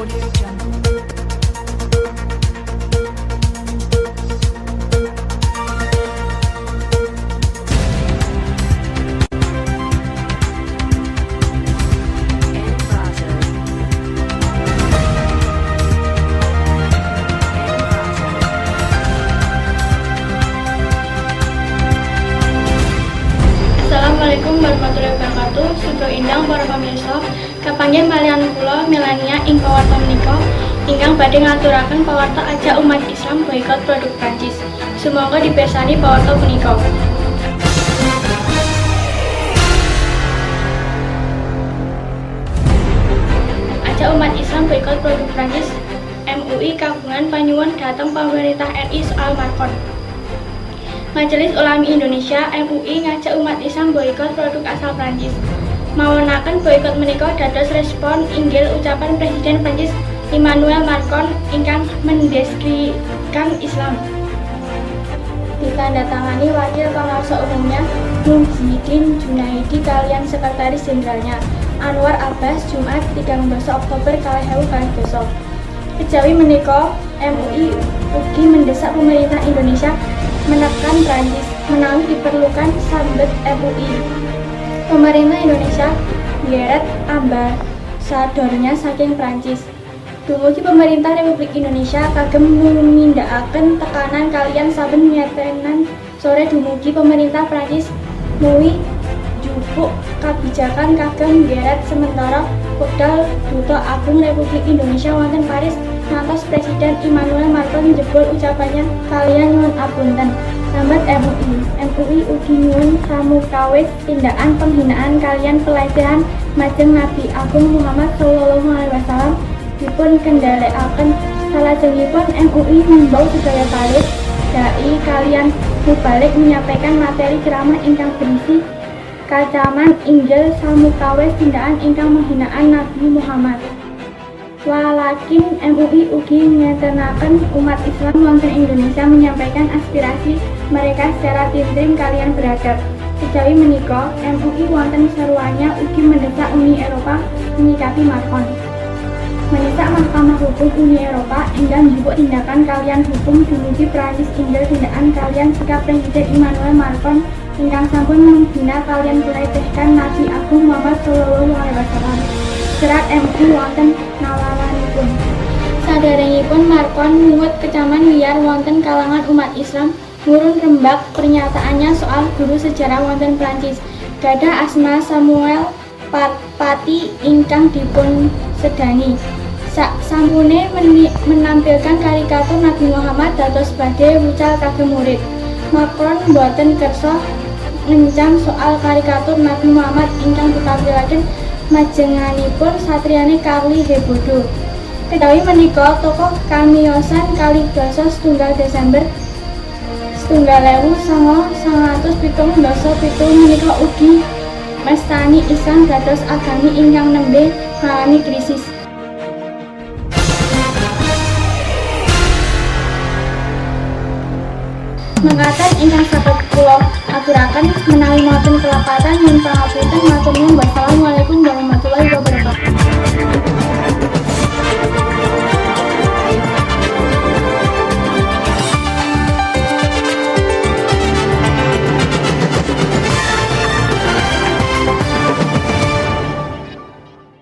Audio Jungle. Assalamualaikum warahmatullahi wabarakatuh. Sugeng indang para pamirsa, kapanggih malihan kula Melania ing pawarta menika ingkang badhe ngaturaken pawarta ajak umat Islam boikot produk Prancis. Sumangga dipirsani pawarta punika. Ajak umat Islam boikot produk Prancis. MUI kagungan panyuwun dhateng pemerintah RI soal markon. Majelis Ulama Indonesia MUI ngajak umat Islam boikot produk asal Prancis. Mawonaken boikot menika dados respon inggil ucapan Presiden Prancis Emmanuel Macron ingkang mendeskripsikan Islam. Ditandatangani Wakil Pengarsa Umumnya Muhyiddin Junaidi kaliyan Sekretaris Jenderalnya Anwar Abbas Jumat 13 Oktober 2022. Kejawi menika MUI ugi mendesak pemerintah Indonesia menekan Prancis menawi diperlukan sambet MUI. Pemerintah Indonesia nyeret ambasadornya saking Prancis. Dumugi pemerintah Republik Indonesia kagem nindakaken tekanan kaliyan saben nyetenan sore dumugi pemerintah Prancis muwi jupuk kabijakan kagem nyeret sementara wekdal Duta Agung Republik Indonesia wonten Paris ngantos Presiden Emmanuel Macron jebol ucapannya kaliyan nyuwun apunten lambat MUI ugi nyuwun samukawis tindakan penghinaan kaliyan pelecehan majeng Nabi Agung Muhammad SAW dipun kendhalekaken. Salajengipun MUI himbau sedaya balik dai kaliyan mubalik menyampaikan materi ceramah ingkang berisi kacaman inggil samukawis tindakan ingkang menghinaan Nabi Muhammad. Walakin MUI ugi ngetenaken umat Islam wonten Indonesia menyampaikan aspirasi mereka secara tintrim kaliyan beradab. Kejawi menika MUI wonten seruannya ugi mendesak Uni Eropa menyikapi Macron. Mendesak Mahkamah Hukum Uni Eropa enggal njupuk tindakan kaliyan hukum dumugi Prancis inggil tindakan kaliyan sikap Presiden Emmanuel Macron ingkang sampun menghina kaliyan melecehkan Nabi Agung Muhammad SAW. Serat MUI wonten nawalanipun. Saderengipun Macron mungut kecaman liar wonten kalangan umat Islam murun rembak pernyataannya soal guru sejarah wonten Prancis gadah asma Samuel Paty ingkang dipun sedani. Sampune menampilkan karikatur Nabi Muhammad dados badhe wucal kagem murid. Macron boten kersa ngencang soal karikatur Nabi Muhammad ingkang ditampilaken majenganipun satriyane Charlie Hebdo. Kejawi menika tokoh kamiyosan kalih dasa setunggal Desember 1977 menika ugi mestani Islam dados agami ingkang nembe ngalami krisis. Mangkatan ingkang saged kula aturaken menawi wonten kelapatan nyuwun pangapunten matur nuwun. Wassalamualaikum warahmatullahi wabarakatuh.